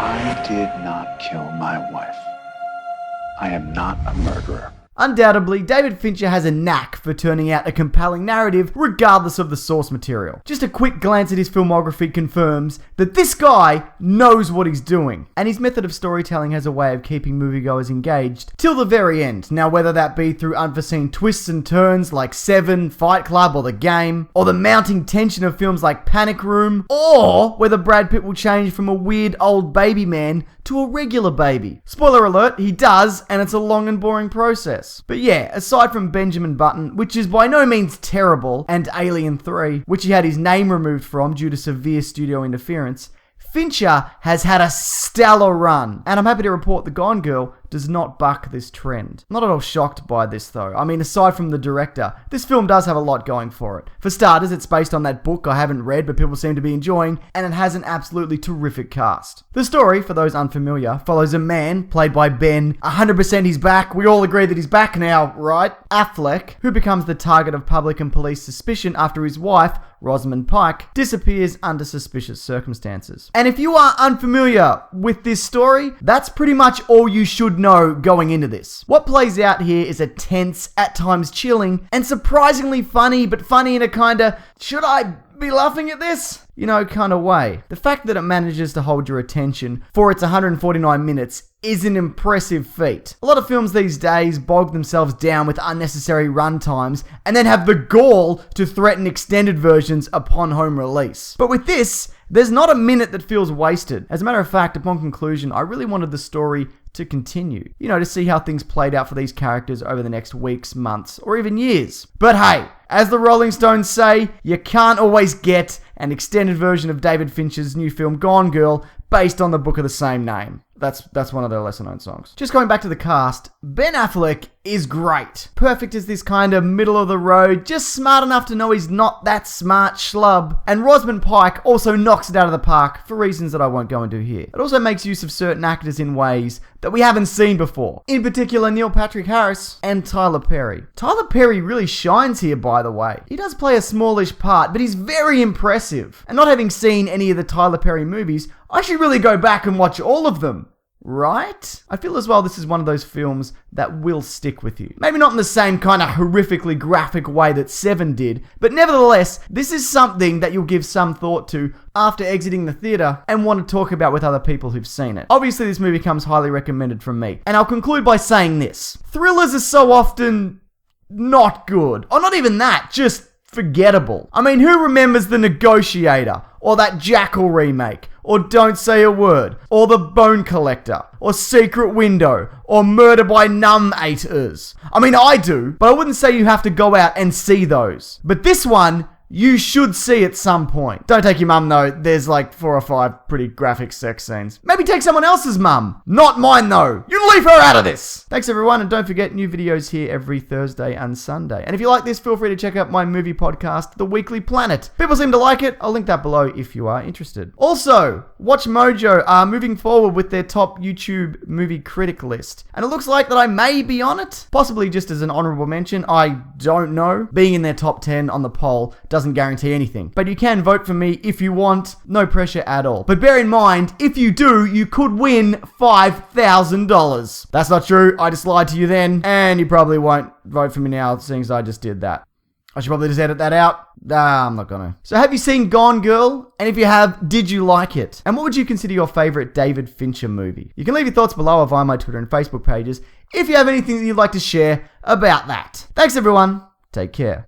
I did not kill my wife. I am not a murderer. Undoubtedly, David Fincher has a knack for turning out a compelling narrative regardless of the source material. Just a quick glance at his filmography confirms that this guy knows what he's doing, and his method of storytelling has a way of keeping moviegoers engaged till the very end. Now, whether that be through unforeseen twists and turns like Seven, Fight Club, or The Game, or the mounting tension of films like Panic Room, or whether Brad Pitt will change from a weird old baby man to a regular baby. Spoiler alert, he does, and it's a long and boring process. But yeah, aside from Benjamin Button, which is by no means terrible, and Alien 3, which he had his name removed from due to severe studio interference, Fincher has had a stellar run, and I'm happy to report The Gone Girl does not buck this trend. I'm not at all shocked by this though. I mean, aside from the director, this film does have a lot going for it. For starters, it's based on that book I haven't read but people seem to be enjoying, and it has an absolutely terrific cast. The story, for those unfamiliar, follows a man, played by Ben, 100% he's back, we all agree that he's back now, right? Affleck, who becomes the target of public and police suspicion after his wife, Rosamund Pike, disappears under suspicious circumstances. And if you are unfamiliar with this story, that's pretty much all you should know going into this. What plays out here is a tense, at times chilling, and surprisingly funny, but funny in a kinda, should I be laughing at this? You know, kind of way. The fact that it manages to hold your attention for its 149 minutes is an impressive feat. A lot of films these days bog themselves down with unnecessary runtimes and then have the gall to threaten extended versions upon home release. But with this, there's not a minute that feels wasted. As a matter of fact, upon conclusion, I really wanted the story to continue. You know, to see how things played out for these characters over the next weeks, months, or even years. But hey, as the Rolling Stones say, you can't always get an extended version of David Fincher's new film Gone Girl based on the book of the same name. That's one of their lesser known songs. Just going back to the cast, Ben Affleck is great. Perfect as this kind of middle of the road, just smart enough to know he's not that smart schlub. And Rosamund Pike also knocks it out of the park for reasons that I won't go into here. It also makes use of certain actors in ways that we haven't seen before. In particular, Neil Patrick Harris and Tyler Perry. Tyler Perry really shines here, by the way. He does play a smallish part, but he's very impressive. And not having seen any of the Tyler Perry movies, I should really go back and watch all of them. Right? I feel as well this is one of those films that will stick with you. Maybe not in the same kind of horrifically graphic way that Seven did, but nevertheless, this is something that you'll give some thought to after exiting the theater and want to talk about with other people who've seen it. Obviously, this movie comes highly recommended from me, and I'll conclude by saying this. Thrillers are so often not good. Or not even that, just forgettable. I mean, who remembers The Negotiator? Or that Jackal remake? Or Don't Say a Word? Or The Bone Collector? Or Secret Window? Or Murder by Numb-Aters? I mean, I do, but I wouldn't say you have to go out and see those. But this one, you should see at some point. Don't take your mum though, there's like 4 or 5 pretty graphic sex scenes. Maybe take someone else's mum. Not mine though. You leave her out of this. Thanks everyone, and don't forget new videos here every Thursday and Sunday. And if you like this, feel free to check out my movie podcast, The Weekly Planet. People seem to like it. I'll link that below if you are interested. Also, Watch Mojo are moving forward with their top YouTube movie critic list. And it looks like that I may be on it. Possibly just as an honorable mention. I don't know. Being in their top 10 on the poll doesn't guarantee anything. But you can vote for me if you want. No pressure at all. But bear in mind, if you do, you could win $5,000. That's not true. I just lied to you then. And you probably won't vote for me now, seeing as I just did that. I should probably just edit that out. I'm not gonna. So have you seen Gone Girl? And if you have, did you like it? And what would you consider your favorite David Fincher movie? You can leave your thoughts below or via my Twitter and Facebook pages if you have anything that you'd like to share about that. Thanks everyone. Take care.